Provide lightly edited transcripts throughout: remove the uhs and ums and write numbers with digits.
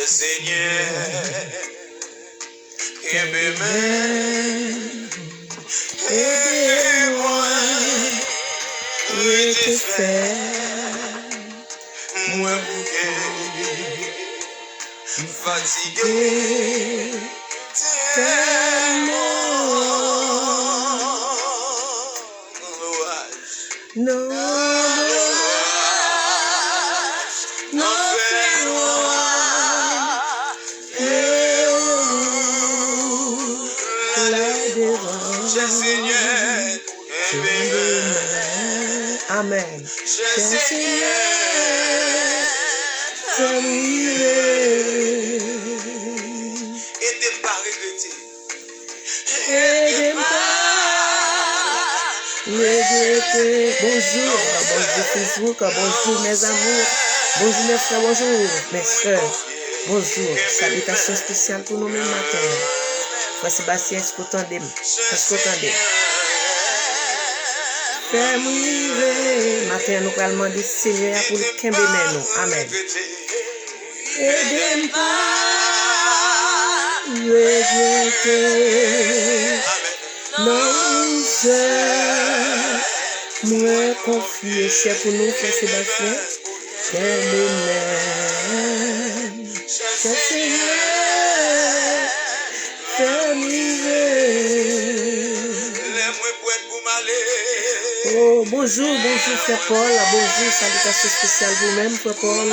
Seigneur, aimez-moi, aidez-moi, et te faire, moi fatigué, tellement. Non, Seigneur, Amen. Seigneur, aidez pas regretter. Bonjour Facebook, bonjour mes amours, bonjour mes frères, bonjour mes soeurs, bonjour, salutations spéciales pour nous mêmes matin. Frère Sébastien, est-ce que vous entendez? Est-ce que vous entendez? Fais-moi matin, nous allons demander Seigneur pour le Kembe nous. Amen. Aidez-moi pas regretter. Non, seul, moi confier, c'est pour nous, Frère Sébastien. Amen. Seigneur, oh, bonjour, Frère Paul. Bonjour, salutations spéciales vous-même, Frère Paul.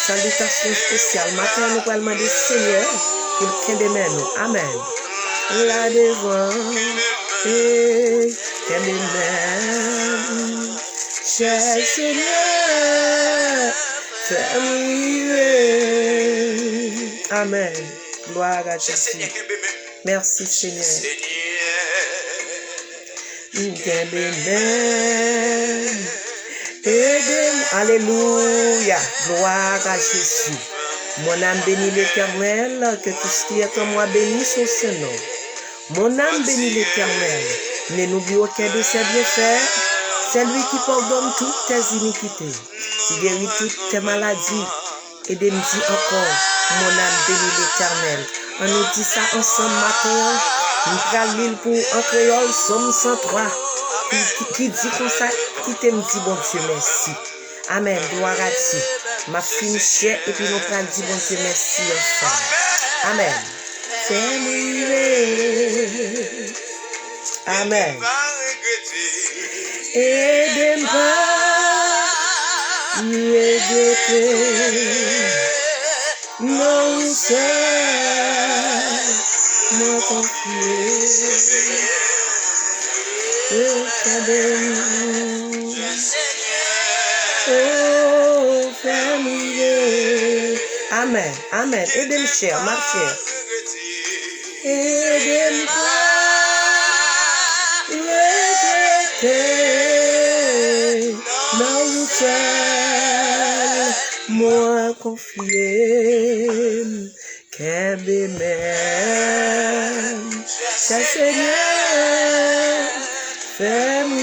Salutations spéciales. Matin, nous allons demander Seigneur pour le Kembe nous. Amen. Là devant, cher Seigneur, fais-moi. Amen. Gloire à Jésus. Merci Seigneur. Alléluia. Gloire à Jésus. Mon âme bénit l'Éternel, que tout ce qui est en moi bénisse au Seigneur. Mon âme bénit l'Éternel. Ne n'oublie aucun de ses bienfaits. C'est lui qui pardonne toutes tes iniquités. Il guérit toutes tes maladies. Et de me dire encore, mon âme bénit l'Éternel. On nous dit ça ensemble matin. Nous allons pour en créole, Somme 103. Qui dit comme ça, qui t'aime dit bon Dieu merci. Amen, gloire à Dieu. Ma fille chère, et puis nous allons dire bon Dieu merci ensemble. Amen. Amen. Aidez-moi, non seul, moi confier. Oh, famille. Amen, amen. Aidez-moi, cher, ma chère. Aidez-moi, regretter, non seul, moi confier, Kembe même, c'est Seigneur, fais-moi.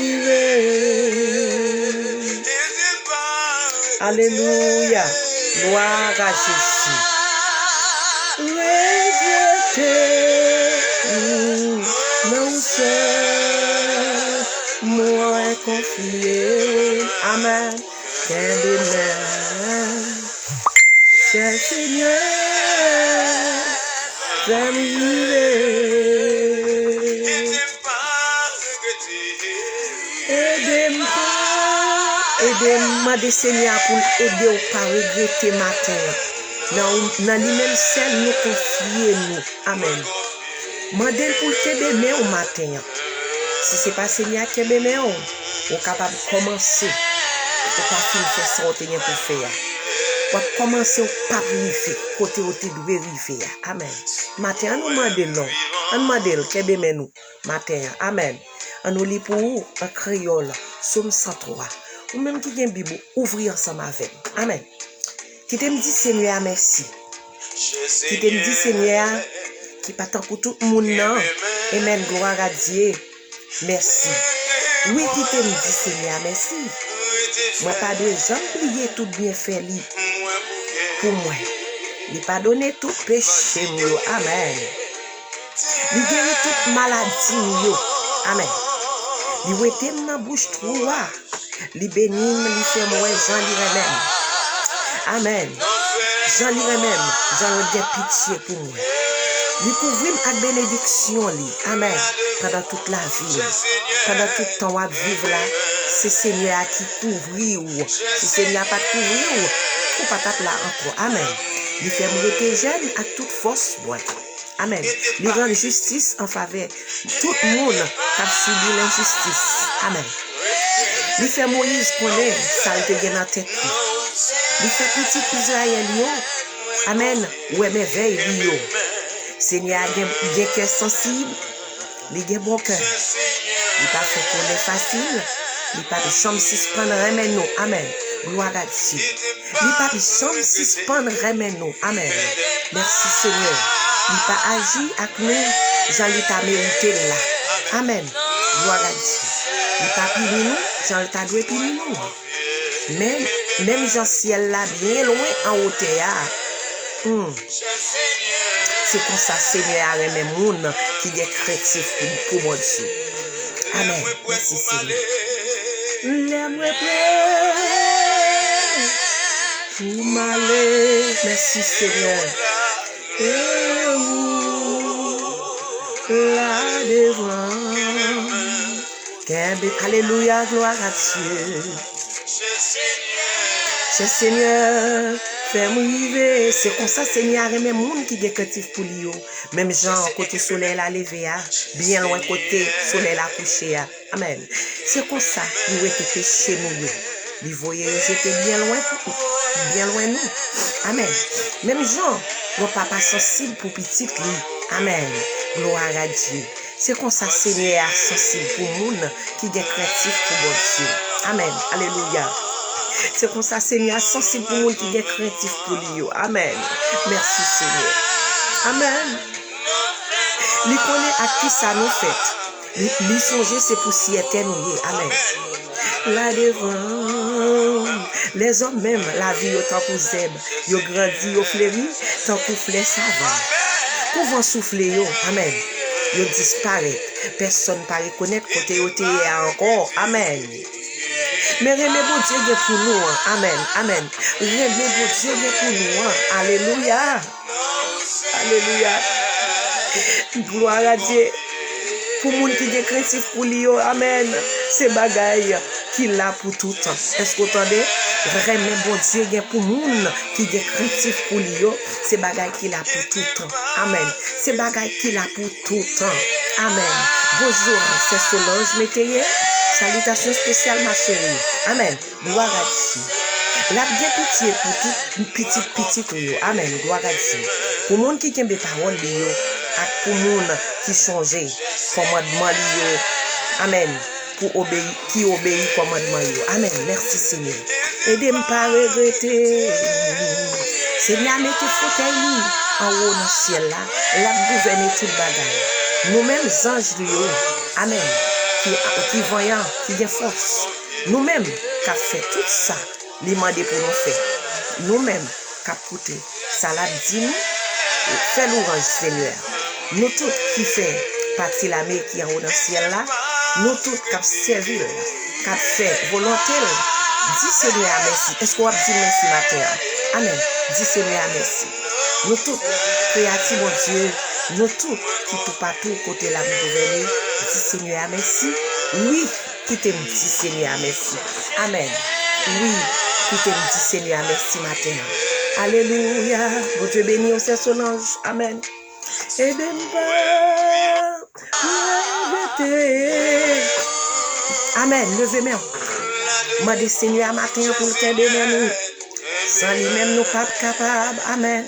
Alléluia, gloire à Jésus. Non seul, moi confié. Amen. Kembe même, c'est Seigneur, fais-moi. Aidez-moi de Seigneur pour aider ou pas regretter matin. Dans lui-même seul nous confier nous. Amen. Mandez pour te bémer au matin. Si ce n'est pas Seigneur qui est bémer, on est capable de commencer. On pas faire ça pour faire. On va commencer par vérifier. Côté où tu dois vérifier. Amen. Matin, nous demandons. On demande qui est bémer nous. Matin. Amen. On nous lit pour vous en créole. Somme 103. Ou même qui vient Bible, ouvrir ensemble avec. Amen. Qui te me dit Seigneur merci. Qui te me dit Seigneur qui pas tant pour tout le monde. Amen. Gloire à Dieu. Merci. Oui, qui te me dit Seigneur merci. Moi pas de gens oublier tout bien fait pour moi. Il pardonne tout péché, yo. Amen. Il guérit toute maladie, yo. Amen. Il wete dans bouche trois. Il bénit, il fait moi, Jean lui même. Amen. Jean lui même. Jean a pitié pour moi. Il couvre avec bénédiction, li. Amen. Pendant toute la vie. Pendant tout le temps à vivre là, c'est Seigneur qui couvre. Si Seigneur n'a pas couvrir, ou pas taper là encore. Amen. Il fait me jeune à toute force, boîte. Amen. Il rend justice en faveur tout le monde qui a subi l'injustice. Amen. Il fait Moïse connaître ça te gagne dans tête. Il fait petit Israël yo. Amen. Ouais mais veille yo. Seigneur a bien cœur sensible. Il a bon cœur. Il pas fait connaître facile. Il pas de chambre suspendre remen nous. Amen. Gloire à Dieu. Il pas de chambre suspendre remen nous. Amen. Merci Seigneur. Il pas agi avec nous, j'en l'état mérité là. Amen. Gloire à Dieu. Il pas puni nous, j'en l'état doit punir nous. Même Jean ciel là, bien loin en hauteur. C'est comme ça, Seigneur, avec mes monde qui est chrétien pour mon Dieu. Amen. Merci Seigneur. L'aimerait pour m'aller. Merci Seigneur. Et où là devant. Alléluia, gloire à Dieu. Cher Seigneur, fais-moi vivre. C'est comme ça, Seigneur, et même monde qui est créatif pour lui. Même Jean, côté soleil la levé, bien loin côté soleil la couché. Amen. C'est comme ça, il était péché nous. Il voyait j'étais bien loin nous. Amen. Même Jean, mon papa sensible pour petit lui. Amen. Gloire à Dieu. C'est comme ça, Seigneur, sensible pour monde qui est créatif pour bon Dieu. Amen. Alléluia. C'est comme ça, Seigneur, sensible pour monde qui est créatif pour lui. Amen. Merci, Seigneur. Amen. Il connaît à qui ça nous fait. Il songe, c'est pour s'y éternuer. Amen. Là devant, les hommes même, la vie, tant que zèbre, ils grandissent, ils fleurissent, tant que fleur savant. Pouvant souffler, amen. Ils disparaissent. Personne ne peut reconnaître côté côté encore. Amen. Mais remets bon Dieu pour nous. Amen. Amen. Remets bon Dieu pour nous. Alléluia. Alléluia. Gloire à Dieu. Pour les gens qui sont chrétiens pour lui, amen. C'est bagaille qui l'a pour tout temps. Est-ce que vous entendez? Vraiment, bon Dieu, pour les gens qui sont chrétiens pour lui, c'est bagaille qui l'a pour tout temps. Amen. C'est bagaille qui l'a pour tout temps. Amen. Bonjour, c'est Solange Métayer. Salutations spéciales, ma chérie. Amen. Gloire à Dieu. La bien pitié pour tout petit. Amen. Gloire à Dieu. Pour les gens qui ont des paroles, pour les gens qui changent commandement lié. Amen. Qui obéit commandement lié. Amen. Merci Seigneur. Aidez-moi pas regretter. Seigneur, mettez fauteuil en haut dans le ciel là. La gouverner toute bagaille. Nous-mêmes anges liés. Amen. Qui voyant, qui ont force. Nous-mêmes qui avons fait tout ça. Les demander pour nous faire. Nous-mêmes qui avons coûté. Ça l'a dit nous. Fais l'orange Seigneur. Nous tous qui fait partie de la mer qui est en haut dans le ciel là, nous tous qui avons servi, qui avons fait volonté, dis Seigneur merci. Est-ce qu'on va dire merci matin? Amen. Dis Seigneur merci. Nous tous créatifs, mon Dieu, nous tous qui tout partout côté la gouverner, dis Seigneur merci. Oui, qui t'aime, dis Seigneur merci. Amen. Oui, qui t'aime, dis Seigneur merci matin. Alléluia. Bon Dieu béni, on sait son ange. Amen. Aidez-moi. Amen. Levez-moi. Moi des Seigneur matin pour le cœur de nous. Sans lui-même, nous pas capables. Amen.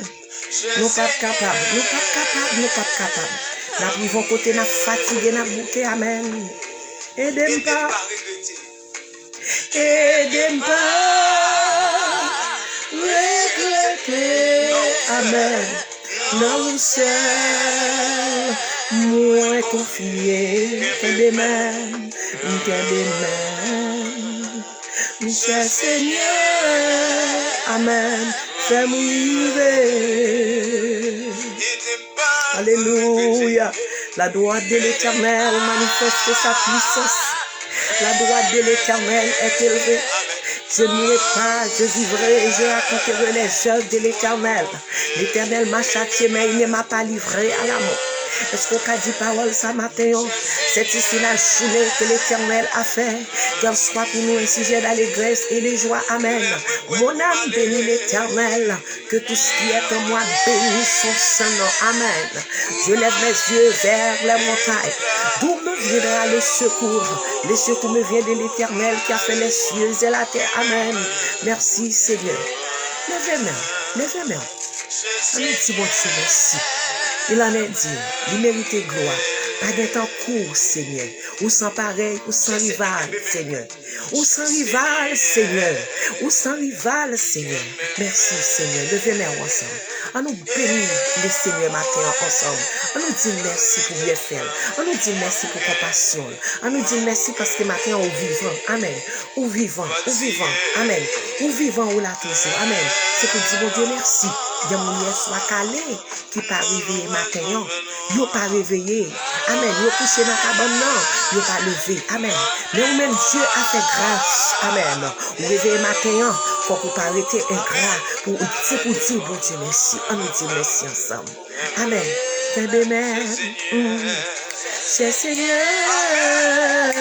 Nous pas capables. Nous pas capables. Nous pas capables. Nous pouvons côté nous fatiguer, nous bouquer. Amen. Aidez-moi. Aidez-moi. Regretter. Amen. Non seul, moins confié, que des mains, cher Seigneur, amen, fais-moi vivre. Alléluia. La droite de l'Éternel manifeste sa puissance. La droite de l'Éternel est élevée. Je ne mourrai pas, je vivrai et je raconterai les œuvres de l'Éternel. L'Éternel m'a châtié, mais il ne m'a pas livré à la mort. Est-ce qu'on a dit parole ce matin? C'est ici la journée que l'Éternel a fait. Qu'elle soit pour nous un sujet d'allégresse et de joie. Amen. Mon âme bénit l'Éternel. Que tout ce qui est en moi bénisse son saint nom. Amen. Je lève mes yeux vers les montagnes. D'où me viendra le secours? Le secours me vient de l'Éternel qui a fait les cieux et la terre. Amen. Merci Seigneur. Levez-moi. Allez, petit bon Dieu, merci. Il en est dit, il mérite gloire. Pas de temps court, Seigneur. Ou sans pareil, ou sans rival, Seigneur. Ou sans rival, Seigneur. Ou sans rival, Seigneur. Merci, Seigneur. Levez-nous ensemble. On nous bénit le Seigneur matin ensemble. On nous dit merci pour bien faire. On nous dit merci pour compassion. On nous dit merci parce que matin on vivant. Amen. Ou vivant. Amen. Ou vivant ou là toujours. Amen. C'est pour dire, mon Dieu, merci. Il y a mon hier soit calé qui pas réveillé matin. Yo pas réveillé. Amen. Yo couché dans la cabane. Yo pas levé. Amen. Mais ou même Dieu a fait grâce. Amen. Ou réveillé matin. Faut qu'on pas arrêter ingrat. C'est pour dire, bon Dieu, merci. On nous dit merci ensemble. Amen. Cher Seigneur,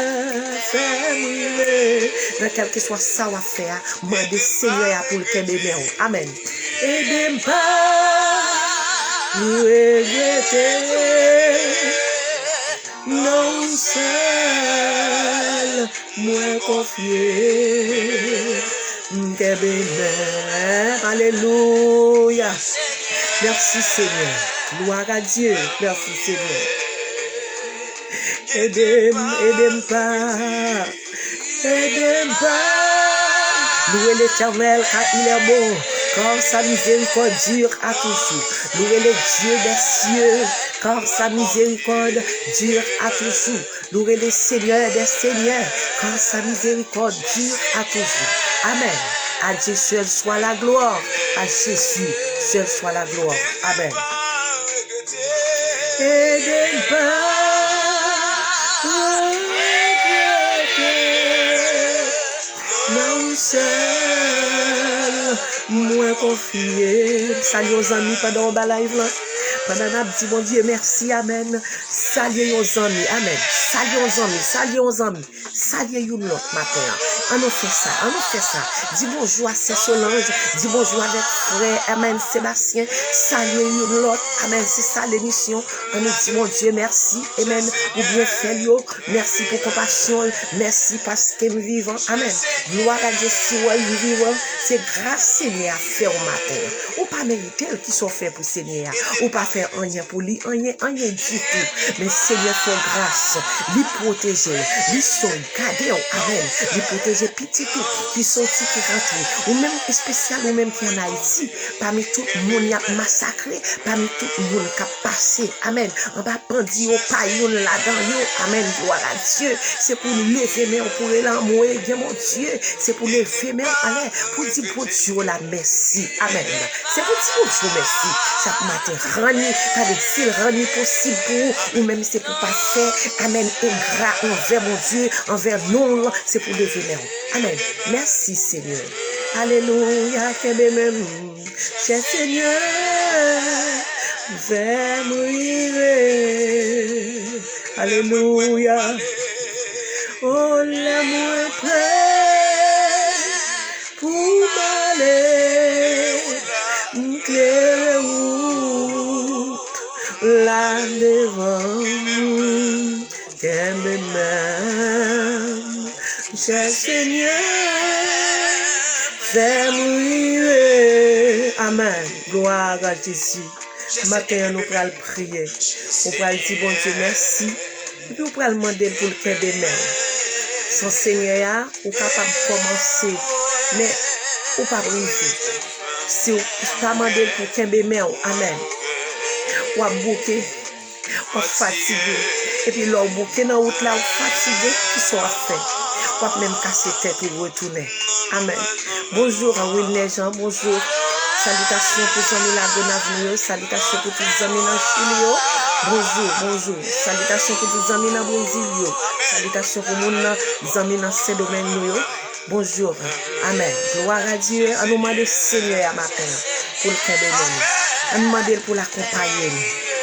fais-moi. Dans quel que soit ça à faire, moi de Seigneur pour le Kébémer. Amen. Aidez-moi pas, nous regretter, non seul, moi confier. Kébémer, alléluia. Merci Seigneur. Gloire à Dieu. Merci Seigneur. Aidez-moi pas. Louez l'Éternel car il est bon, car sa miséricorde dure à toujours. Louez le Dieu des cieux, car sa miséricorde dure à toujours. Louez le Seigneur des seigneurs, car sa miséricorde dure à toujours. Amen. À Dieu seul soit la gloire, à Jésus seul soit la gloire. Amen. Aidez-moi. Non seul, moi confié. Salut aux amis pendant le live là. Pendant qu'on dit bon Dieu merci, amen. Salut aux amis, amen. Salut aux amis, salut aux amis. Salut une l'autre matin. On nous fait ça. Dis bonjour à Solange, dis bonjour avec frère, amen, Sébastien. Salut une l'autre, amen. C'est ça l'émission. On nous dit mon Dieu merci, amen. Ou bien fait yo. Merci pour compassion, merci parce que nous vivons, amen. Gloire à Dieu si nous vivons. C'est grâce Seigneur à faire au matin. Ou pas mériter qui sont faits pour Seigneur. Ou pas faire rien pour lui, rien du tout. Mais Seigneur fait grâce, lui protéger, lui sauvegarder, amen. Lui protéger petit tout, qui sorti, qui rentre. Ou même spécial, ou même qui en Haïti, parmi tout le monde qui a massacré, parmi tout le monde qui a passé, amen. On va pendir au paillon là-dedans, amen. Gloire à Dieu. C'est pour lever mais pour l'amour, bien mon Dieu. C'est pour lever mais allez, pour dire pour Dieu la merci, amen. C'est pour dire pour Dieu merci. Chaque matin, rani, pas de s'il rani possible pour ou même c'est pour pas faire, amen, ingrat envers mon Dieu, envers nous, c'est pour lever mais amen. Merci Seigneur. Alléluia, même cher Seigneur, vers mourir. Alléluia. Oh, l'amour prêt pour m'aller, m'éclairer route, là devant nous, même cher Seigneur, fais mourir. Amen. Gloire à Jésus. Matin, nous pourrons prier. Nous pourrons dire, bon Dieu, merci. Et puis, nous pourrons demander pour le cœur des mains. Son Seigneur, ou capable de commencer, mais ou pas briser. Si vous pas demander pour le cœur des mains, amen. Ou à bouquer, ou fatigué. Et puis, là, bouquet dans la route là, ou fatigué, qui soit fait. Ou même casser tête et retourner. Amen. Bonjour à Wilner Jean, bonjour. Salutations pour Zami la Gonavio, salutations pour tous les amis dans Chili. Bonjour. Salutations pour tous les amis dans Brésil. Salutations pour les amis dans ces domaines. Bonjour. Amen. Gloire à Dieu. À nous demander Seigneur à matin pour le faire de nous. À nous demander pour l'accompagner.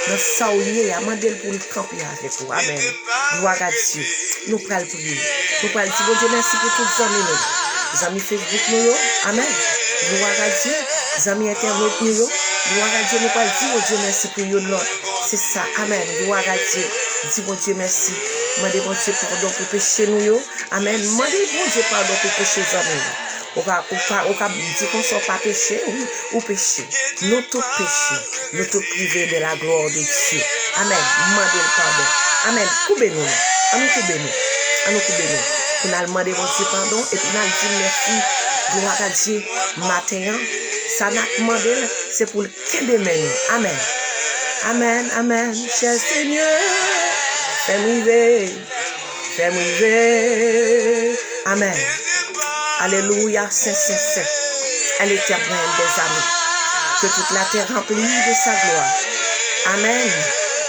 Dans ça où il est, à demander pour le camper avec vous. Amen. Gloire à Dieu. Nous prenons prier. Nous prenons dire, bon Dieu, merci pour tous les amis. Les amis Facebook, nous. Amen. Gloire à Dieu. Les amis Internet, nous. Gloire à Dieu. Nous prenons dire, bon Dieu, merci pour nous. C'est ça. Amen. Gloire à Dieu. Dis, bon Dieu, merci. Demandez bon Dieu pardon pour pécher nous. Amen. Demandez bon Dieu pardon pour pécher les amis. On va dire qu'on ne soit pas péché, oui, ou péché. Nous tous péchés, nous tous privés de la gloire de Dieu. Amen. Demandez le pardon. Amen. Coupez-nous. Nous. Nous allons demander bon Dieu pardon et puis nous allons dire merci. Gloire à Dieu. Matin, ça n'a pas demandé, c'est pour le Québec. Amen. Amen. Cher Seigneur, fais-moi vivre. Amen. Alléluia, Saint. Elle est éternelle des amis. Que toute la terre remplie de sa gloire. Amen.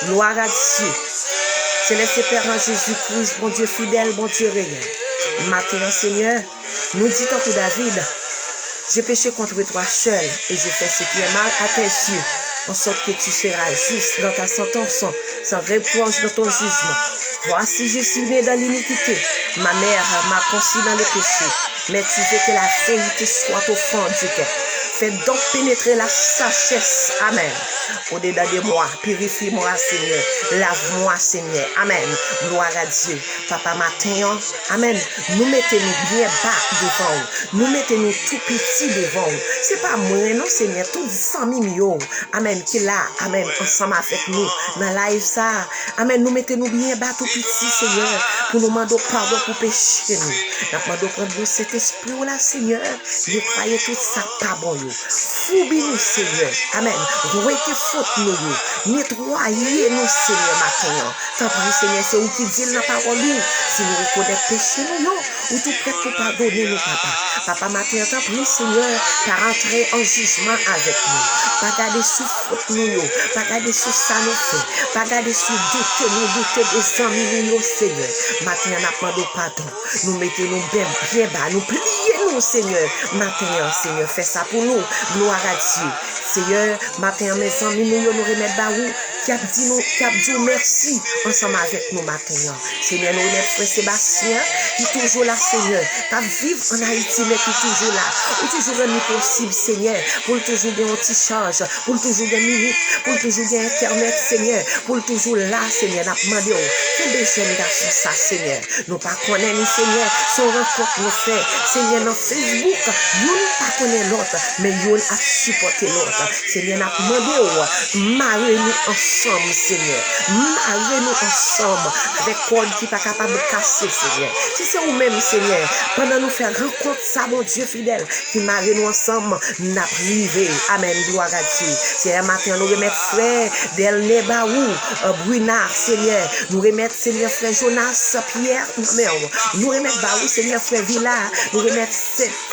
Gloire à Dieu. Céleste Père en Jésus-Christ, bon Dieu fidèle, bon Dieu réel. Matin, Seigneur, nous dit tant que David, j'ai péché contre toi seul et j'ai fait ce qui est mal à tes yeux, en sorte que tu seras juste dans ta sentence, sans reproche dans ton jugement. Voici, je suis né dans l'iniquité. Ma mère m'a conçu dans le péché. Mais tu veux que la vérité soit au fond du cœur. Fais donc pénétrer la sagesse. Amen. Au-dedans de moi, purifie-moi, Seigneur. Lave-moi, Seigneur. Amen. Gloire à Dieu. Papa, matin, amen. Nous mettons-nous bien bas devant. Nous mettons-nous tout petit devant. C'est pas moi, non, Seigneur. Tout 100 millions. Amen. Qui là, amen, ensemble avec nous. Dans la live, ça. Amen. Nous mettons-nous bien bas tout petit, Seigneur. Pour nous demander pardon pour pécher nous. Nous demandons prendre cet esprit-là, Seigneur. Nettoyer tout ça, pas bon. Foubis-nous, Seigneur. Amen. Rouetez faute nous. Nettoyez-nous, Seigneur, matin. Tant pis, Seigneur, c'est où qui dit la parole. Si nous reconnaissons péché, nous, ou tout prêt pour pardonner nous, papa. Papa, matin, tant pis, Seigneur, par entrer en jugement avec nous. Pas garder sous faute nous, pas garder sous ça nous fait. Pas garder sous douter des amis nous, Seigneur. Matin, on a demandé pardon. Nous mettons-nous bien bas. Nous plions-nous, Seigneur. Matin, Seigneur, fais ça pour nous. Gloire à Dieu. Seigneur, matin, mes amis, nous remettre baou. Qui a dit merci ensemble avec nous matin. Seigneur, nous remettons frère Sébastien, qui est toujours là, Seigneur. Qui vivre en Haïti, mais qui est toujours là. Ou toujours rendu possible, Seigneur. Pour toujours gagner un petit charge. Pour toujours gagner minutes. Pour toujours gagner Internet, Seigneur. Pour toujours là, Seigneur. N'a demandé, quel jeune garçon ça, Seigneur. Nous pas connaissons, Seigneur. Son rencontre nous fait. Seigneur, dans Facebook, nous pas connaissons l'autre, mais nous a supporté l'autre. Seigneur, n'a demandé, marre-nous ensemble, Seigneur. Marre-nous ensemble avec corde qui n'est pas capable de casser, Seigneur. Si c'est vous-même, Seigneur, pendant nous faire rencontre ça, mon Dieu fidèle, qui marre-nous ensemble, n'a privé. Amen, gloire à Dieu. C'est un matin, nous remettons frère Delné Baou, Brunard, Seigneur. Nous remettons, Seigneur, frère Jonas, Pierre, nous remettons Baou, Seigneur, frère Villa. Nous remettons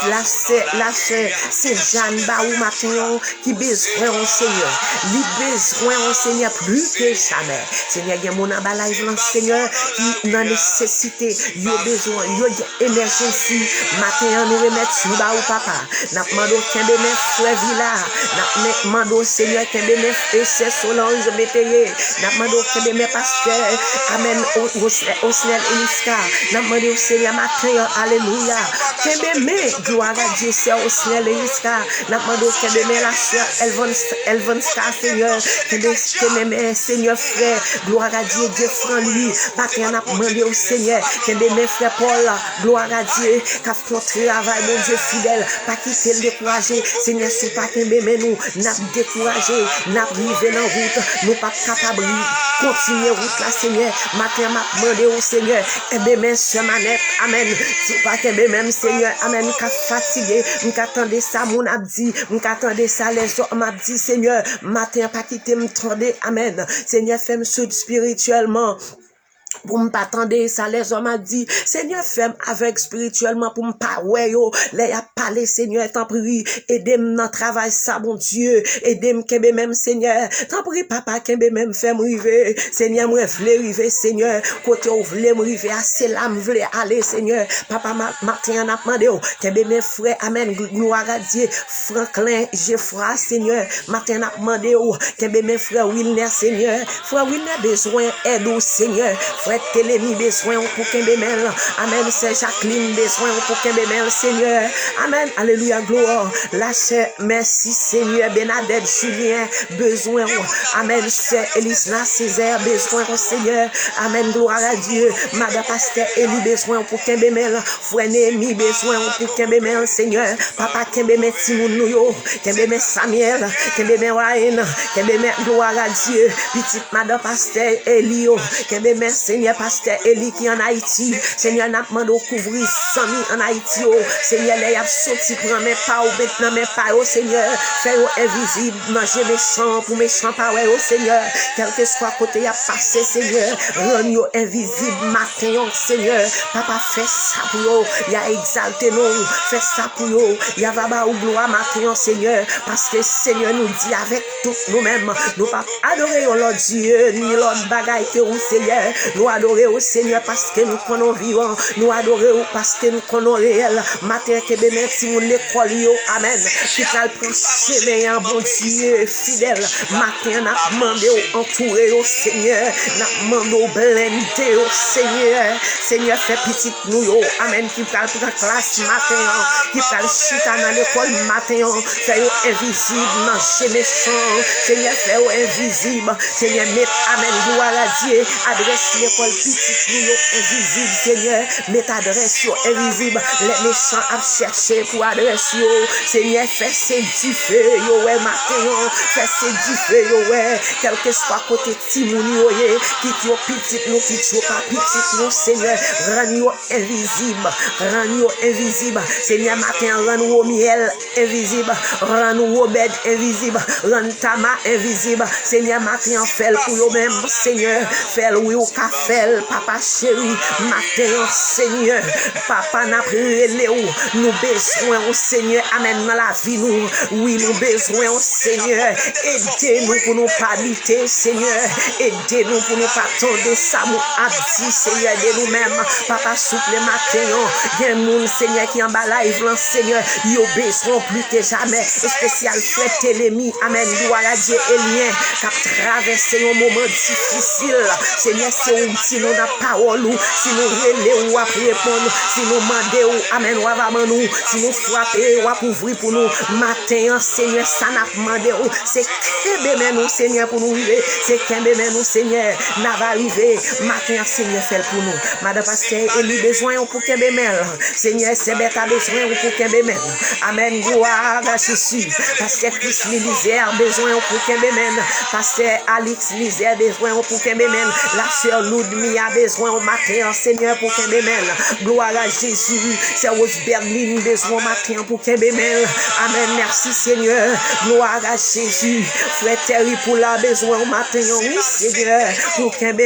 la sœur Saint-Jeanne Baou, matin, qui besoin, Seigneur. Lui besoin, Seigneur, plus que jamais. Seigneur, il y a mon emballage, Seigneur, qui n'a nécessité, il a besoin, il y a émergence. Matin, nous remettons sur Baou, papa. Nous demandons qu'un de mes frères Villa. Nous demandons, Seigneur, qu'un de mes frères Solange, Bétayé. Nous demandons qu'un de mes pasteurs, Amen, Osnel Eliska. Nous demandons, Seigneur, matin, Alléluia. Qu'un de mes, gloire à Dieu, c'est Osnel Eliska. Nous demandons qu'un de mes, la soeur Elvanska, Seigneur. Qu'un de mes, Seigneur, frère, gloire à Dieu, Dieu franc lui. Matin, nous demandons au Seigneur. Qu'un de mes frères Paul, gloire à Dieu, qu'a fait notre travail, mon Dieu fidèle, pas quitter le décourager. Seigneur, si pas qu'un bébé nous, n'a découragé, n'a privé dans route, nous pas capables de continuer route là, Seigneur. Matin, m'a demandé au Seigneur, qu'un bébé se manette, amen. Si pas qu'un bébé même, Seigneur, amen, nous qu'a fatigué, nous qu'attendez ça, mon abdi, nous qu'attendez ça, les hommes m'a dit, Seigneur, matin, pas quitter me tendre, amen. Seigneur, fais-moi soude spirituellement. pour me pas attendre ça les hommes a dit Seigneur femme avec spirituellement pour me pas ouais yo les a parlé Seigneur t'en prie aidez-moi dans travail ça bon Dieu aidez-moi kembe même Seigneur t'en prie papa kembe même fait me river Seigneur moi vle river Seigneur côté ou vle me river assez là me vle aller Seigneur papa matin n'a demandé kembe mes frères amen gloire à Dieu Franklin Geoffroy Seigneur matin n'a demandé kembe mes frères Wilner Seigneur frère Wilner besoin aide au Seigneur frère Télémi besoin pour kembe mel amen c'est Jacqueline besoin pour kembe mel Seigneur amen alléluia gloire la sœur merci Seigneur Bernadette Julien besoin amen c'est Elisna Césaire besoin au Seigneur amen gloire à Dieu madame pasteur Eli besoin pour kembe mel frère Némi besoin pour kembe mel Seigneur papa kembe mel Timoun nou yo kembe mel Samuel kembe mel Ryan kembe mel gloire à Dieu petite madame pasteur Eli kembe mel Seigneur pasteur Eli qui en Haïti Seigneur n'a demandé couvrir Sami en Haïti Seigneur les a sorti prendre mes pas ou maintenant mes pas Seigneur faire invisible manger méchant pour méchant pas ouais Seigneur quel que soit côté a passé Seigneur rendre invisible matin Seigneur papa fait ça pour eux il a exalté nous fait ça pour eux il a va ou gloire matin Seigneur parce que Seigneur nous dit avec tout nous-mêmes nous pas adorer l'autre Dieu ni l'autre bagaille que vous Seigneur nous adorer au Seigneur parce que nous connaissons vivant nous adorer parce que nous connaissons réel matin que merci mon l'école yo amen qui t'a prêcher mais un bon Dieu fidèle matin n'a demandé entourer au Seigneur n'a demandé blender au Seigneur fait petite nous yo amen qui t'a classe matin qui t'a chita dans l'école matin fait invisible non chez méchant Seigneur fait invisible Seigneur met amen gloire à Dieu adresse l'école petite nous invisible Seigneur met adresse yo invisible les méchants à chercher pour adresse yo Seigneur fait c'est du feu yo ouais matin fait c'est du feu yo ouais quel que soit côté timouni yo qui yo petite nous qui yo pas petite nous Seigneur rend yo invisible Seigneur matin rend yo miel invisible rend yo bed invisible rend tama invisible Seigneur matin fait pour yo même Seigneur fait oui au café papa chéri matin Seigneur papa n'a prié nous besoin au Seigneur amen dans la vie nous oui nous besoin au Seigneur aidez-nous pour nous pas lutter Seigneur aidez-nous pour nous pas tomber ça nous a dit Seigneur de nous-mêmes papa souple matin bien moun Seigneur qui en bas live Seigneur yo besoin plus que jamais spécial frère Télémi amen gloire à Dieu Elien qui a traversé un moment difficile Seigneur c'est un petit nous dans parole si nous relais ou après répondre si nous demander amen ou va nous si nous frapper ou à ouvrir pour nous matin Seigneur ça n'a demandé c'est kembe nous Seigneur pour nous arriver c'est kembe nous Seigneur n'a va arriver matin Seigneur fait pour nous madame pasteur Eli besoin pour kembe Seigneur c'est bête a besoin pour kembe amen gloire à Jésus pasteur Chris Misère besoin pour kembe pasteur Alex Misère besoin pour kembe la sœur Ludmi a besoin au matin Seigneur pour kembe gloire à Jésus c'est Rose Berlin besoin matin pour kembe amen merci Seigneur gloire à Jésus frère Terry pour la besoin au matin oui Seigneur pour kembe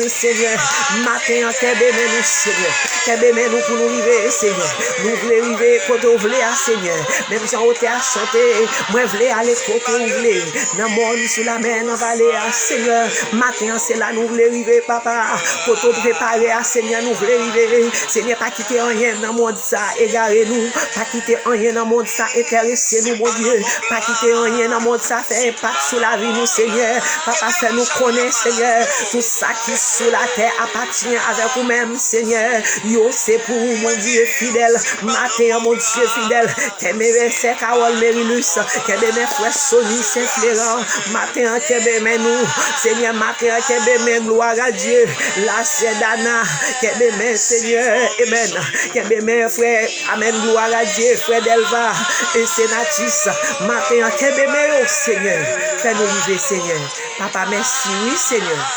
Seigneur matin kembe nous Seigneur kembe nous pour nous vivre Seigneur nous voulons vivre côté vous voulez Seigneur même si on était à chanter moi voulais aller côté vous voulez dans monde sous la mer dans vallée Seigneur matin c'est là nous voulons vivre papa côté préparer Seigneur nous voulons vivre Seigneur pas quitter rien dans monde ça égarer nous pas quitter rien dans monde ça intéresser nous mon Dieu pas quitter rien dans monde ça fait impact sur la vie nous Seigneur papa fait nous connaître Seigneur tout ça qui sur la terre appartient avec vous-même Seigneur yo c'est pour mon Dieu fidèle matin mon Dieu fidèle kembe c'est Carole Merilus kembe mes frères Sony Saint-Florent matin kembe nous Seigneur matin kembe gloire à Dieu la Sedana kembe Seigneur amen kembe mes frères amen gloire à Dieu frère Delva et Sénatus matin kembe mes Seigneur fais-nous vivre Seigneur papa merci oui Seigneur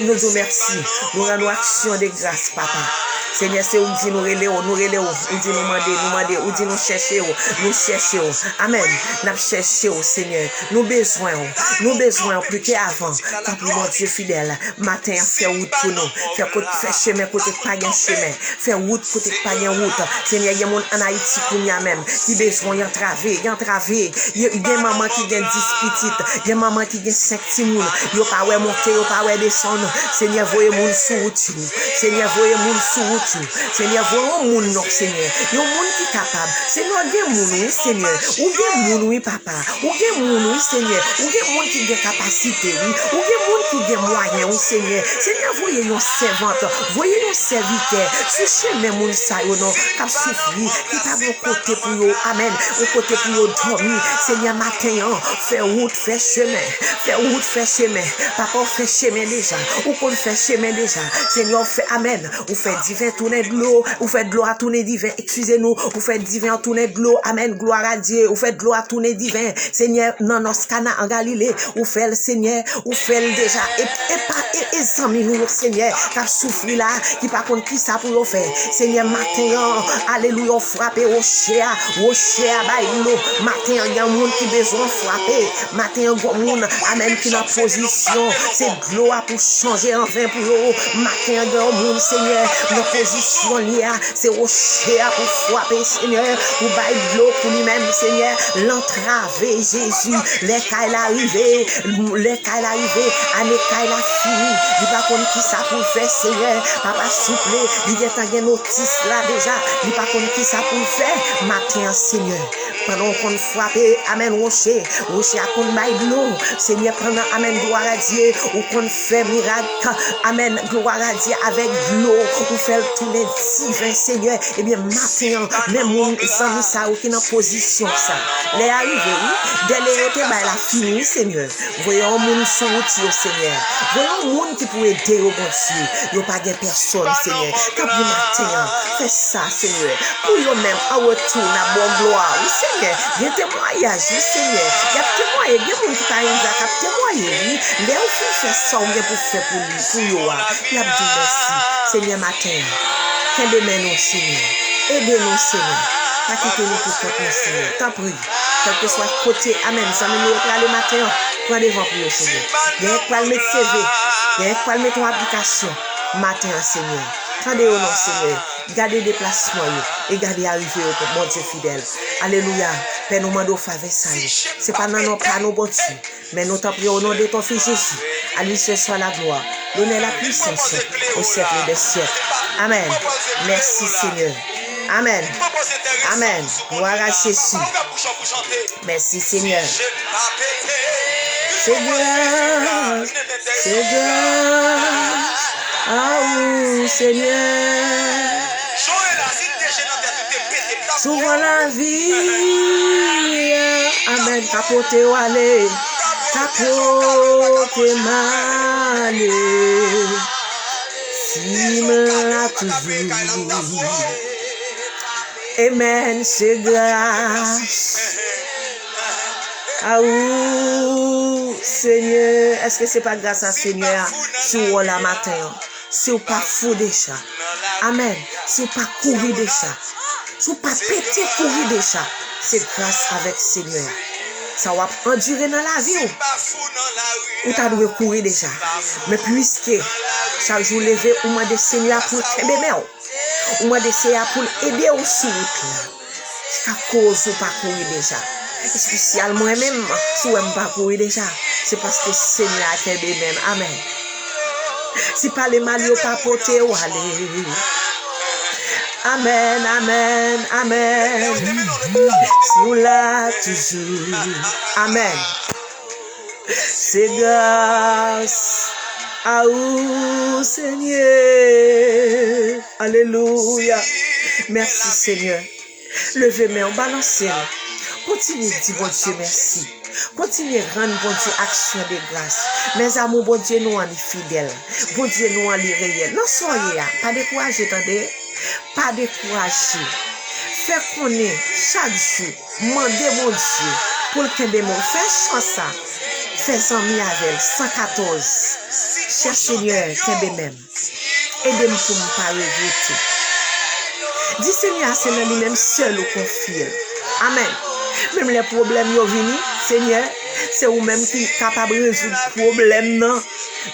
nous disons merci nous rendons action de grâce papa Seigneur, c'est où dit nous relais, nous dit nous demander, ou dit nous chercher, Amen. Nous chercher, Seigneur. Nous besoin plus qu'avant. Tant pis, mon Dieu fidèle. Matin, faire route pour nous. Faire chemin, côté pas de chemin. Faire route, côté pas de route. Seigneur, il y a mon en Haïti pour nous même. Qui besoin d'entraver. Il y a des mamans qui ont 10 petites. Il y a maman qui ont 5 petits mouns. Il n'y a pas de monter, il n'y a pas de descendre. Seigneur, voyez mon sous route. Seigneur, voyez mon sous route. Seigneur, voyez mon nom, Seigneur. Il y a un monde qui est capable. Seigneur, il y a un monde, Seigneur. Ou il y a un monde, oui, papa. Ou il y a un monde, oui, Seigneur. Ou il y a un monde qui a capacité, oui. Ou il y a un monde qui a moyen, oui, Seigneur. Seigneur, voyez nos servantes. Voyez nos serviteurs. Ce chemin, mon saillot, non. Cap souffrir. Qui t'a bon côté pour eux. Amen. Au côté pour eux dormir. Seigneur, matin, fais route, fais chemin. Fais route, fais chemin. Papa, fais chemin déjà. Ou qu'on fait chemin déjà. Seigneur, fait amen. Ou fait divin tourner de l'eau. Ou fait de l'eau à tourner divin. Excusez-nous. Ou fait divin tourner de l'eau. Amen. Gloire à Dieu. Ou fait de l'eau à tourner divin. Seigneur, non, non, Scana en Galilée. Ou fait le Seigneur. Ou fait le déjà. Et sans nous, Seigneur, qui a souffert là, qui par contre qui ça pour faire. Seigneur, matin, alléluia, frapper au cher, bailo. Matin, il y a un monde qui besoin de frapper. Matin, il y a un monde, amen, qui dans position. C'est gloire pour changer enfin pour eux. Matin, il y a un monde, Seigneur, dans position liée. C'est au cher pour frapper, Seigneur, pour bailo pour lui-même, Seigneur, l'entraver, Jésus. Les cas arrivé, année cas fini. Il va connaître qui ça pour faire, Seigneur. Papa souple, il y a une notice là déjà. Il va connaître qui ça pour faire. Matin, Seigneur. Pendant qu'on frappe, amen, rocher à qu'on maille de l'eau. Seigneur, pendant, amen, gloire à Dieu. Ou qu'on fait miracle, amen, gloire à Dieu avec de l'eau. Ou fait tourner divin, Seigneur. Eh bien, matin, même mon sang, ça, ou qui est en position, ça. Les arrivés, oui. Dès les autres, bah, la fini, Seigneur. Voyons, mon son outil, Seigneur. Voyons, mon qui peut aider au bon Dieu. Il n'y a pas de personne, Seigneur. Quand vous matin, fais ça, Seigneur. Pour eux-mêmes, en retour, à bonne gloire. Oui, Seigneur. Il y a témoignage, oui, Seigneur. Il y a témoignage. Il y a des gens qui ont témoigné, oui. Les enfants font ça, on pour faire pour lui, pour eux. Il y a dit merci. Seigneur, matin. Qu'est-ce que nous, Seigneur? Aidez-nous, Seigneur. Pas quitter nous pour toi, Seigneur. T'en prie. Quel que soit le côté, amen. Ça me le matin. Prends devant pour le Seigneur. Il y a quoi le mettre CV. Il y a quoi le mettre en application. Matin, Seigneur. Tendez au nom, Seigneur. Gardez des déplacements et gardez arriver au mon Dieu fidèle. Alléluia. Père, nous demandons faveur ça. Ce n'est pas dans nos pas nos bon Dieu. Mais nous t'en prions au nom de ton Fils Jésus. À lui ce soit la gloire. Donnez la puissance au siècle des siècles. Amen. Merci, Seigneur. Amen. Amen. Gloire à Jésus. Merci, Seigneur. C'est grâce. C'est grâce. Ah oui, Seigneur. Souvent la vie. Amen. Capote ou aller. Capote mal. Si me l'a toujours. Amen, c'est grâce. Ah oui, Seigneur. Est-ce que c'est pas grâce à Seigneur si on la matin? Si on pas fou déjà. Amen. Si on pas courir déjà. Si on pas péter courir déjà. C'est grâce avec Seigneur. Ça va endurer dans la vie. Ou t'as dû courir déjà. Mais puisque chaque jour levé, on m'a des Seigneur pour t'aimer. Ou m'a d'essayer pour aider au sous à cause ou pas courir déjà. Spécialement même si on ne pas courir déjà, c'est parce que Seigneur a fait même. Amen. Si pas les mal pas porter ou aller. Amen, amen, amen. Si on l'a toujours. Amen. C'est grâce. Ah oui, Seigneur. Alléluia. Merci, Seigneur. Levez-moi en balancer. Continuez de dire, bon Dieu, merci. Continuez de rendre, bon Dieu, action de grâce. Mes amours, bon Dieu, nous en est fidèles. Bon Dieu, nous en est réels. Non, soyez là. Pas découragés, attendez. Pas découragés. Faites connaître chaque jour. Mandez, mon Dieu, pour le Québec, faites chance ça. Fais en mi avec 114. Cher Seigneur, Québec même. Aidez-moi pour ne pas regretter. Dis Seigneur, c'est dans lui-même seul ou confié. Amen. Même les problèmes yo vini, Seigneur, c'est ou même qui est capable de résoudre le problème non.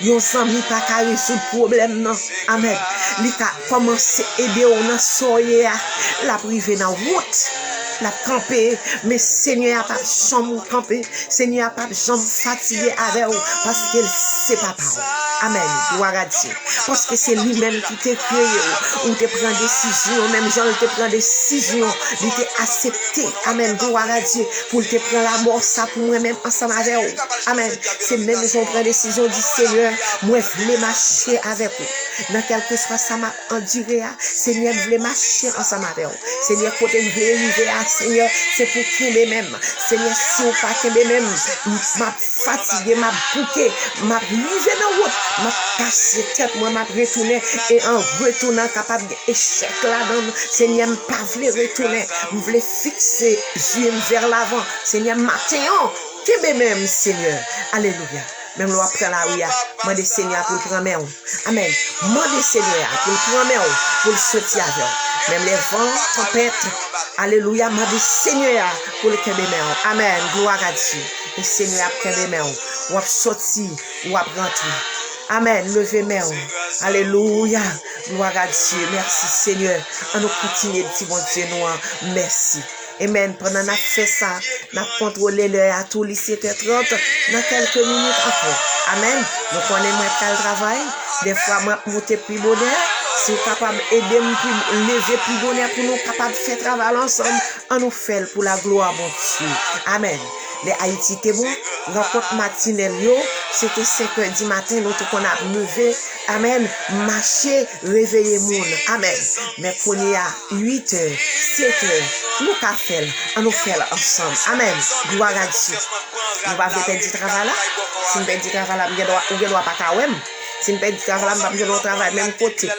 Yon sami pas ka résoudre le problème non. Amen. Li ka commencer aider ou nan soye la privé dans route. La camper, mais Seigneur a pas chambre camper, Seigneur a pas chambre fatigué avec vous parce que c'est pas parole. Amen. Gloire à Dieu. Parce que c'est lui-même qui t'a créé, ou te prend décision, même Jean te prend décision, il t'a accepté. Amen. Gloire à Dieu. Pour te prendre la mort, ça pour moi-même ensemble avec vous. Amen. C'est même Jean prend décision, dit Seigneur, moi je voulais marcher avec vous. Dans quelque soit ça m'a enduré, Seigneur, je voulais marcher ensemble avec vous. Seigneur, côté je voulais arriver à Seigneur, c'est pour qu'il même. Seigneur, si on pas qu'il même, m'a fatigué, m'a bouqué, m'a livré dans route, m'a cassé tête, moi m'a retourné et en retournant capable d'échec là-dedans. Seigneur, m'a pas voulu retourner, je voulais fixer yeux vers l'avant. Seigneur, matin, qu'il même, Seigneur. Alléluia. Même l'on prend la rue, moi des Seigneur pour le prendre. Amen. Moi des Seigneur pour le prendre, pour le sortir avec. Même les vents, tempêtes, alléluia, moi des Seigneur pour le prendre. Amen. Gloire à Dieu. Le Seigneur a prendre, ou a sorti, ou a rentrer. Amen. Levez main. Alléluia. Gloire à Dieu. Merci Seigneur. On nous continue de dire bon Dieu nous. Merci. Amen. Pendant qu'on a fait ça, on a contrôlé l'heure à tout les 7h30 dans quelques minutes encore. Amen. Donc on est moins qu'à le travail. Des fois, moi, monter plus bonheur. Si vous êtes capable d'aider, lever plus bonheur pour nous capables de faire travail ensemble, on nous fait pour la gloire de Dieu. Amen. Les Haïti étaient bons. Rencontre matinelle, c'était 5h du matin, nous tout qu'on a levé. Amen. Marcher, réveiller monde. Amen. Mais qu'on y a 8h, 7h, nous qu'à faire, on nous fait ensemble. Amen. Gloire à Dieu. Nous va faire du travail là. Si nous faisons du travail là, nous ne doit pas faire. Si nous faisons du travail là, nous ne travail même côté.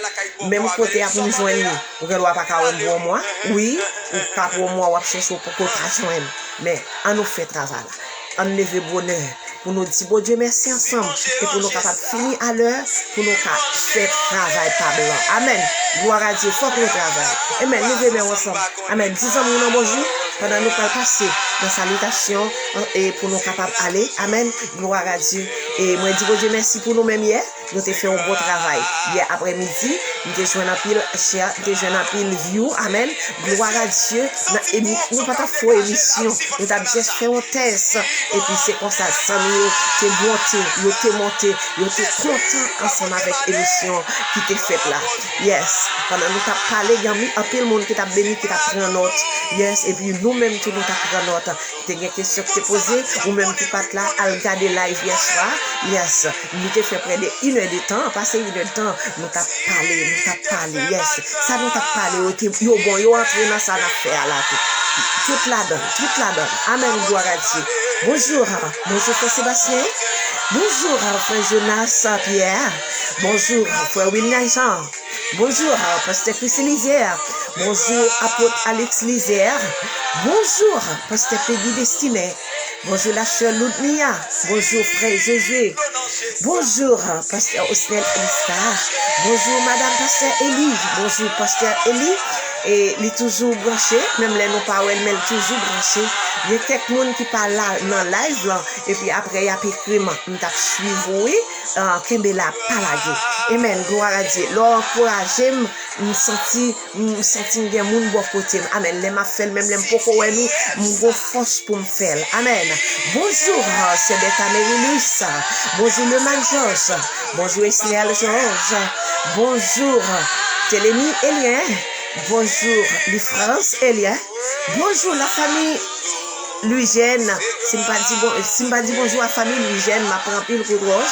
Même côté à pour nous joindre. Nous ne doit pas faire pour moi. Oui, ou pas pour moi, ou chercher pour qu'on joindre. Mais on nous fait travail là. On lève bonheur. Pour nous dire, bon Dieu, merci ensemble. Et pour nous capables de finir à l'heure, pour nous faire travail par blanc. Amen. Gloire à Dieu, faut que nous travaillons. Amen. Levez bien ensemble. Amen. Disons nous bonjour. Pendant nous pouvons passer dans salutation et pour nous capables d'aller. Amen. Gloire à Dieu. Et moi, je dis, bon Dieu, merci pour nous-mêmes hier. Nous avons fait un beau travail. Hier après-midi, nous avons joué un pile cher, nous avons joué un pile view. Amen. Gloire à Dieu. Nous n'avons pas fait émission. Nous avons juste fait un test. Et puis c'est comme ça, ça nous t'es monté, nous t'es monté, nous t'es content ensemble avec l'émission qui t'est faite là. Yes. Pendant nous t'as parlé, il y a un peu de monde qui t'a béni, qui t'a pris en note. Yes. Et puis nous-mêmes, tout nous t'a pris en note. T'as une question qui t'est posée, ou même qui pas là, à regarder live hier soir. Yes. Nous t'ai fait près de 1 heure de temps, passer 1 heure de temps, nous t'a parlé, yes. Ça nous t'a parlé, yo bon, yo entré dans ça affaire là. Toute la donne. Amen, gloire à Dieu. Bonjour, frère Sébastien. Bonjour, frère Jonas Pierre. Bonjour, frère William Jean. Bonjour, pasteur Christine Lizière. Bonjour, apôtre Alex Lizière. Bonjour, pasteur Peggy Destiné. Bonjour, la sœur Ludmilla. Bonjour, frère Josué. Bonjour, pasteur Osnel Elistar. Bonjour, madame pasteur Elie. Bonjour, pasteur Elie. Et il est toujours branché, même les non-paroles, mais il est toujours branché. Il y a quelqu'un qui parle là, dans le live, là, et puis après, il y a écrit, nous t'as suivi, Kembela Palagé. Amen, gloire à Dieu. L'encourager, me sentir bien, mon bon côté. Amen. Les m'a fait, même les m'poko nous, mon force pour me faire. Amen. Bonjour, c'est Beta Mérilus. Bonjour, le man Georges. Bonjour, Esniel Georges. Bonjour, Télémi Elien. Bonjour, les France, Elia. Bonjour, la famille Louisienne. Si je ne dis bonjour à la famille Louisienne, ma prend pile pour roche.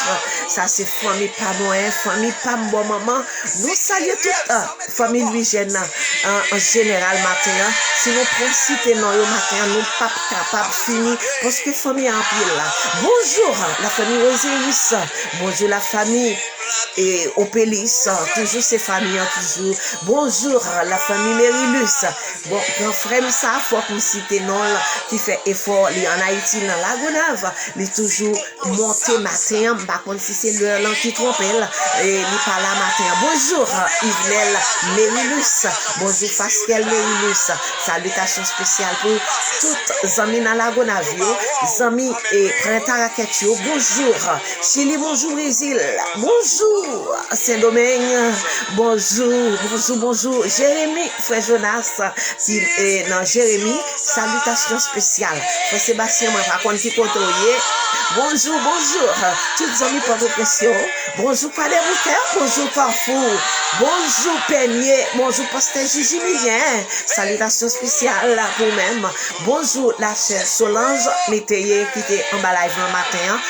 Ça, c'est famille pas moyen, famille pas bon maman. Nous saluons toute famille Louisienne en général matin. Si nous prenons citer non, matin, nous pas capables de finir parce que famille en pile là. Bonjour, la famille Roséus. Bonjour, la famille. Et Opélis, toujours ces familles, toujours. Bonjour, la famille Mérilus. Bon, grand frère, ça, faut qu'on cite non, qui fait effort li en Haïti dans la Gonave, li toujours monté matin, par contre si c'est l'heure qui trompe elle, et li pas la matin. Bonjour Yvenel Mérilus, bonjour Pascal Mérilus, salutations spéciales pour toutes amis dans la Gonave, amis et printemps raquette yo, bonjour Chili, bonjour Brésil, bonjour Saint-Domingue, bonjour Jérémy, frère Jonas, non Jérémy, salutations spéciales. Frère Sébastien, moi par contre qui côtoyer. Bonjour, toutes les amis pour vos questions. Bonjour Padre Bouquet, bonjour Parfou, bonjour Peigné, bonjour Pasteur Gigi Millien, salutations spéciales pour même. Bonjour la chère Solange Métayer qui était en bas live le matin,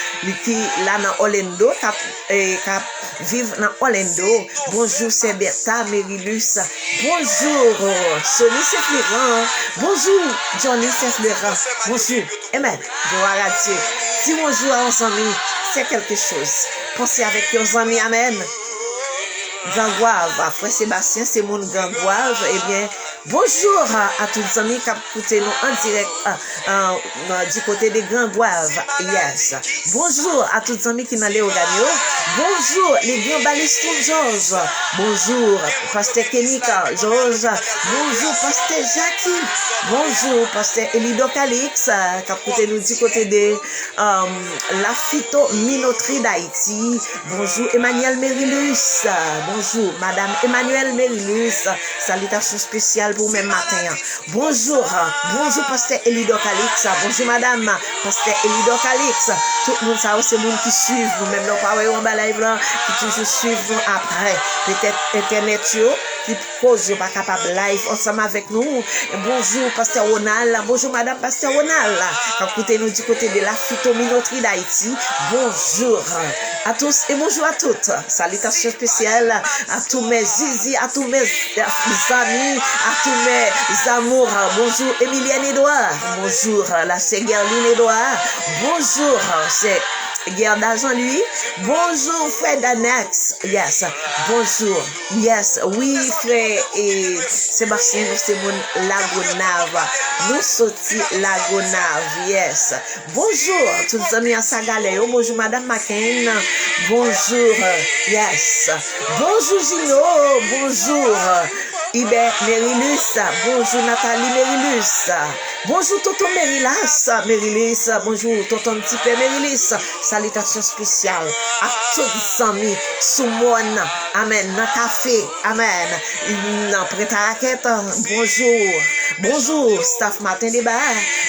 qui là dans Orlando, qui vive dans Orlando. Bonjour Bertha Mérilus, bonjour Sonny Sefleran, bonjour Johnny Sefleran, bonjour, amen, gloire à Dieu. Si bonjour à nos amis, c'est quelque chose. Pensez avec vos amis, amen. Gangouave, frère Sébastien, c'est mon Gangouave. Eh bien, bonjour à tous les amis qui écoutent nous en direct du côté des Gangouave. Yes. Bonjour à tous les amis qui n'allaient au Gagnon. Bonjour les grands balistes Georges. Bonjour Pasteur Kenika Georges. Bonjour Pasteur Jackie. Bonjour Pasteur Elido Calix qui écoutent nous du côté de la phytominoterie d'Haïti. Bonjour Emmanuel Mérilus. Bonjour Madame Emmanuel Mérilus. Salutations spéciales pour même matin. Bonjour Pasteur Elido Calix. Bonjour Madame Pasteur Elido Calix. Tout le monde ça c'est monde qui suivent nous même non pas on va live là qui toujours suivent après peut-être internet yo qui cause pas capable live ensemble avec nous. Bonjour Pasteur Ronald. Bonjour Madame Pasteur Ronald. Écoutez nous du côté de la phytominoterie d'Haïti. Bonjour à tous et bonjour à toutes. Salutations spéciales à tous mes zizi, à tous mes amis, à tous mes amours. Bonjour Emilienne Edouard. Bonjour la Séguerline Edouard. Bonjour c'est Guerre d'argent lui. Bonjour frère Danex. Yes. Bonjour. Yes. Oui frère et Sébastien nous c'est mon Lagonave. Nous sorti Lagonave. Yes. Bonjour tous les amis à Sagaleo. Bonjour Madame McCain. Bonjour. Yes. Bonjour Gino. Bonjour. Iber Mérilus, bonjour Nathalie Mérilus, bonjour Tonton Mérilus, bonjour Tonton Petit Père Mérilus, salutations spéciales à tous les amis, Soumone, amen, dans café, amen, dans Prêt-à-Raquette, bonjour, staff Matin Débat,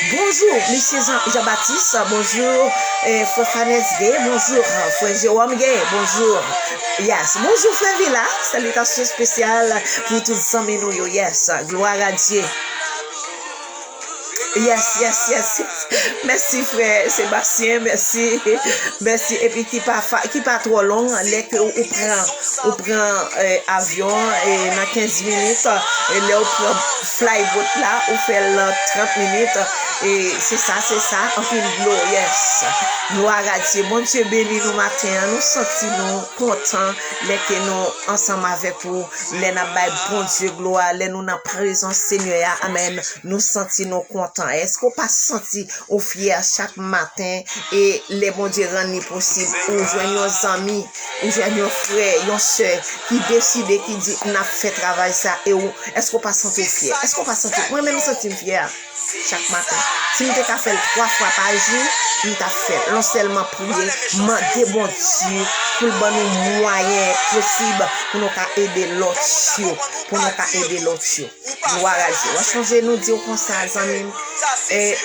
bonjour, Monsieur Jean-Baptiste, bonjour, Frère Fanès Gay, bonjour, Frère Jérôme Gay, bonjour, yes, bonjour Frère Villa, salutations spéciales pour tous les amis, yes, gloire à Dieu. Yes. Merci frère Sébastien, merci. Et puis qui pas trop long, les que on prend avion et dans 15 minutes et là on prend flyboat là, on fait 30 minutes et c'est ça en fin de l'eau, yes. Gloire à Dieu, bon Dieu béni nous matin, nous sentons contents les que nous ensemble avec vous, les n'a bon Dieu gloire, les nous dans présence Seigneur, amen. Nous sentons contents. Est-ce qu'on pas senti au fier chaque matin et les bon Dieu rendent possible ou joindre nos amis, ou joindre nos frères, nos soeurs qui décident, qui dit on a fait travail ça et où est-ce qu'on pas senti fier? Est-ce qu'on pas senti moi-même senti fier chaque matin? Si nous t'ai fait 3 fois par jour, nous t'a fait non seulement prier, demander bon Dieu pour nous moyens possibles pour nous aider l'autre, Gloire à Dieu. On va changer nous dire comme ça, amis.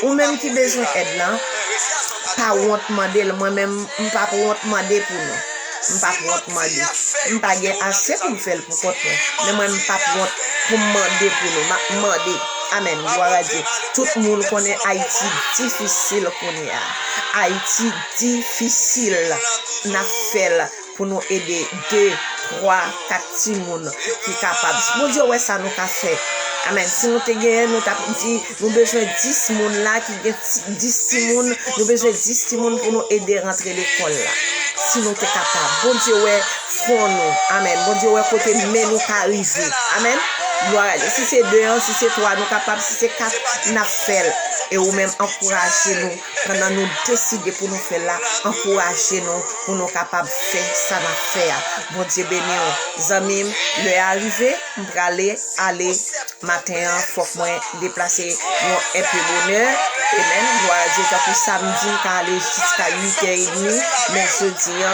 Ou même qui besoin d'aide là, pas honte demander, moi-même, pas honte demander pour nous. Pas honte demander. Pas assez pour me faire pour contre. Mais moi pas honte pour demander pour nous, demander. Amen, gloire à Dieu. Tout le monde connaît Haïti difficile Haïti difficile. N'a fait pour nous aider 2, 3, 4 petits monde qui capable. Mon Dieu, ouais ça nous a fait. Amen. Si nous te gagné, nous t'a dit nous besoin 10 monde là qui 10 monde, nous besoin 10 monde pour nous aider à rentrer l'école là. Si nous t'es capable. Bon Dieu ouais font nous. Amen. Bon Dieu ouais côté mais nous arriver. Amen. Gloire à Dieu. Si c'est 2 ans, si c'est 3, nous capables, si c'est 4, nous faisons. Et ou même encourager nous, pendant nous décider pour nous faire là, encourager nous, pour nous capables de faire ça, nous faire. Bon Dieu béni, Zamim, le arrivé, on va aller matin, faut que moi déplacer un peu bonheur. Amen. Gloire à Dieu, pour samedi, quand aller jusqu'à 8h30, mais jeudi,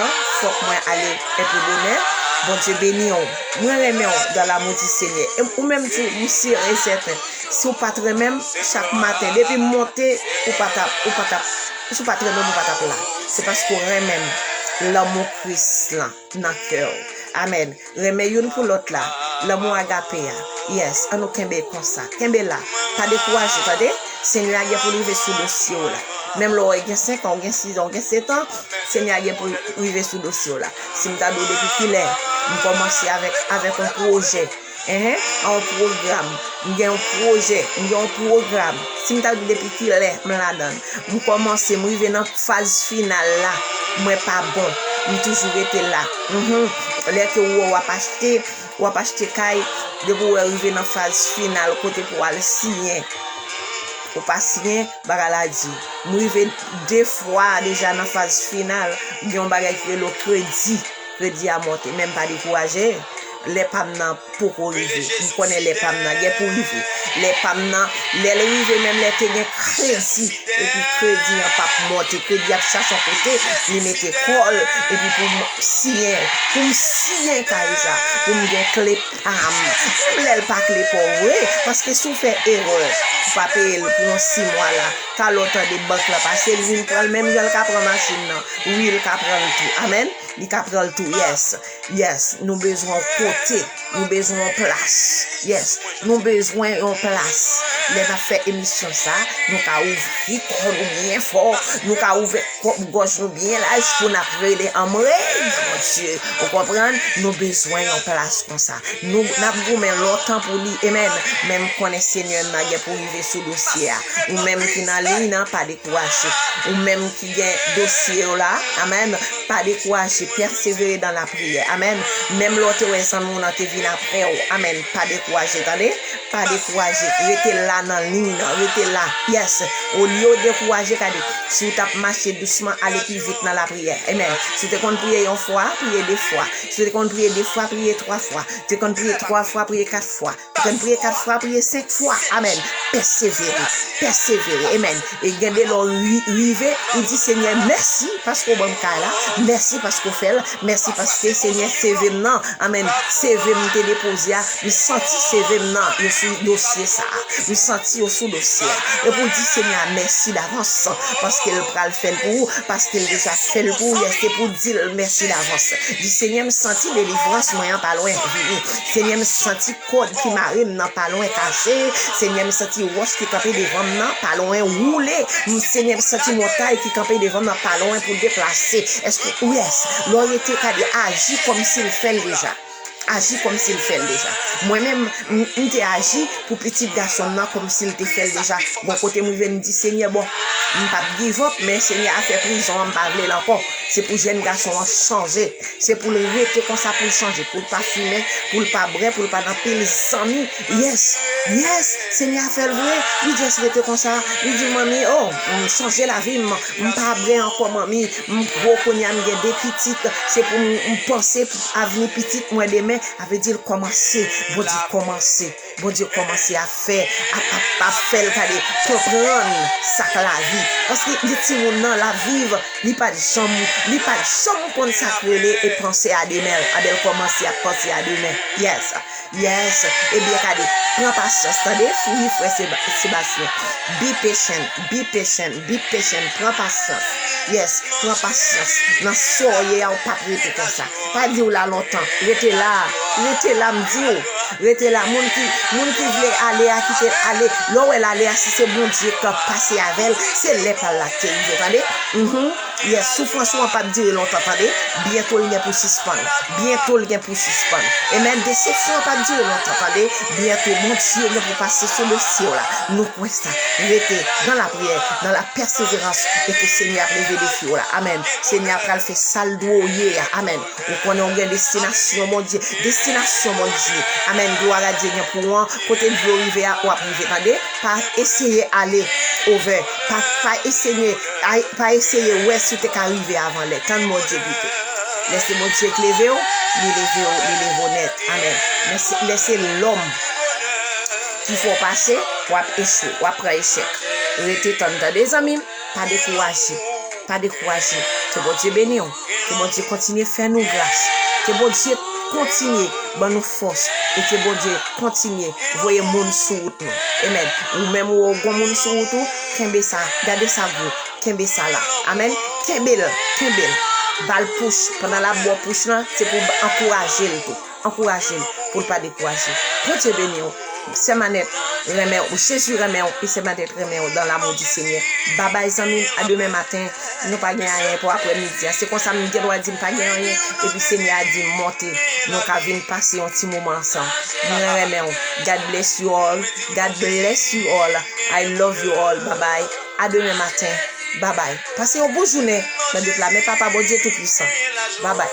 faut que moi aller un peu bonheur. Bon Dieu béni, moi remet dans l'amour du Seigneur. Ou même tu aussi et certain. Si vous pas très même chaque matin, depuis monter ou pas si vous pas très même ou pas là. C'est parce qu'on remet l'amour Christ là dans le cœur. Amen. Remet une pour l'autre là. L'amour agapé. Yes, on nous kembe comme ça. Kembe là. Pas de courage, attendez. Seigneur a pour arriver sous le dossier là. Même là, il y a 5 ans, il y a 6 ans, il y a 7 ans, Seigneur a pour arriver sous le dossier là. Si je depuis qu'il est, je commence avec un projet. Un programme. Il y a un projet, il y a un programme. Si je depuis qu'il est, je la donne. Je commence, je arrive dans la phase finale là. Moi pas bon. Je toujours été là. Là que vous avez acheté caille, de vous arriver dans la phase finale, côté pour aller signer. Ou pas signer, bagala dit. Nous arrivons 2 fois déjà dans la phase finale. Nous avons le crédit à monter, même pas décourager. Les pamna pour arriver. Nous connaissons les pamna, il y a pour arriver. Les pamna, les arriver même les tenir crédit. Et puis crédit n'a pas monter, crédit à chaque côté, ils mettent colle. Et puis pour signer Kaisa, pour me dire clé pam. Même pas clé pour vrai, parce que si vous faites erreur, vous pas payer pour 6 mois là. Quand l'autre des banques là, parce que il prend même il prend machine là. Oui, il prend tout. Amen. Il prend tout. Yes. Nous besoin côté, nous besoin place. Yes. Nous besoin en place. Les a fait émission ça, nous ca ouvrir corps bien fort, nous ca ouvrir gauche nous bien large pour nous révéler en vrai. Mon Dieu, vous comprenez? Nous besoin en place comme ça. Nous n'avons même longtemps pour lui. Amen. Même connaît Seigneur n'a pour arriver sous dossier. Ou même qui n'a ligne n'a pas découragé. Ou même qui a dossier là. Amen. Pas découragé, persévérer dans la prière. Amen. Même l'autre ensemble on a été venu après. Amen. Pas découragé, attendez? Pas découragé. Restez là dans ligne, restez là. Yes. Au lieu de décourager, si vous tapez marcher doucement, allez plus vite dans la prière. Amen. Si tu comptes prier une fois, priez 2 fois. Si tu comptes prier 2 fois, priez 3 fois. Si tu comptes prier 3 fois, priez 4 fois. Si tu comptes prier 4 fois, priez 5 fois. Amen. Persévérer. Amen. Et gardez leur rivé. Il dit Seigneur, merci parce que bon cas là. Merci parce que fait. Merci parce que Seigneur, c'est vraiment. Amen. C'est vraiment te déposé. Je senti c'est vraiment. Je suis dossier ça. Je senti au sous dossier. Et pour dire Seigneur, merci d'avance. Parce qu'elle va le faire pour vous. Parce qu'elle déjà fait le pour vous. C'est pour dire merci d'avance. Dit Seigneur, me senti délivrance, moyen pas loin. Seigneur, me senti code qui m'arrive, non pas loin caché. Seigneur, me senti roche qui campait devant non pas loin rouler. Seigneur, me senti montagne qui campait devant non pas loin pour déplacer. Est-ce que, yes, l'autorité a agi comme s'il fait déjà. Agit comme s'il fait déjà. Moi-même, j'ai agi pour petit garçon là comme s'il te fait déjà. Bon côté moi vient dire Seigneur bon, pas give up mais Seigneur a fait prison, on pas parler encore. C'est pour jeune garçon changer. C'est pour le rester comme ça pour changer, pour pas fumer, pour pas boire, pour pas dans pile amis. Yes. Seigneur a fait le vrai. Il dit rester comme ça. Il dit mamie, oh, changer la vie, pas boire encore mamie. Gros konya me des petites, c'est pour me penser pour avenir petite moi demain. Avait dit commencer, bon Dieu commencer à faire, à faire le comprendre ça que la vie. Parce que les petits gens la vivre, il pas de chambre pour s'accrocher et penser à demain, à commencer à penser à demain. Yes. Et bien prends patience, attendez, oui frère Sébastien. Be patient, prends patience. Yes, prends patience. Dans soyez en pas rester comme ça. Pas dire là longtemps. Restez là me dire. Restez là moun qui veut aller à quitter aller. Là où elle aller si c'est bon Dieu qui passer avec elle, c'est les par la télé, vous entendez? Yes, souffrance ou pas dire longtemps, attendez. Bientôt il y a pour suspendre. Bientôt il y a pour suspendre. Et même déception pas dire longtemps, attendez. Bientôt, mon Dieu, nous pour passer sur le ciel là. Nous pouvons ça. Rester dans la prière, dans la persévérance et que Seigneur lève les filles là. Amen. Seigneur, pral fait sale douille. Amen. Nous connaissons une destination, mon Dieu. Destination, mon Dieu. Amen. Gloire à Dieu pour moi. Côté de vous arriver à ou arriver. Attendez. Pas essayer aller au vert. Pas essayer ouais si tu es arrivé avant les temps de mon Dieu plutôt. Laissez mon Dieu éclairer, il net. Amen. Laissez l'homme qu'il faut passer pour échouer, ou après échec. Restez tendre des amis, pas décourager. Pas décourager. Que bon Dieu bénisse. Que bon Dieu continue à faire nous grâce. Que bon Dieu continue à nous force. Et que bon Dieu continue à voyer monde sur route. Amen. Ou même ou bon monde sur route, kembe ça, gardez ça vous. Kembe ça là. Amen. Kembel. Bal push. Pendant la bois push là, c'est pour encourager le tout. Encourager pour ne pas décourager. Bon Dieu bénisse. C'est manette, remet ou Jésus remet et c'est manette remet dans l'amour du Seigneur. Bye bye amis, à demain matin. Nous pas gagner rien pour après-midi. C'est comme ça nous doit dire pas gagner rien et puis Seigneur a dit monter. Nous ca venir passer un petit moment ensemble. Nous remet. God bless you all. God bless you all. I love you all. Bye bye. À demain matin. Bye bye. Passez une bonne journée. Mais papa bon Dieu tout puissant. Bye bye.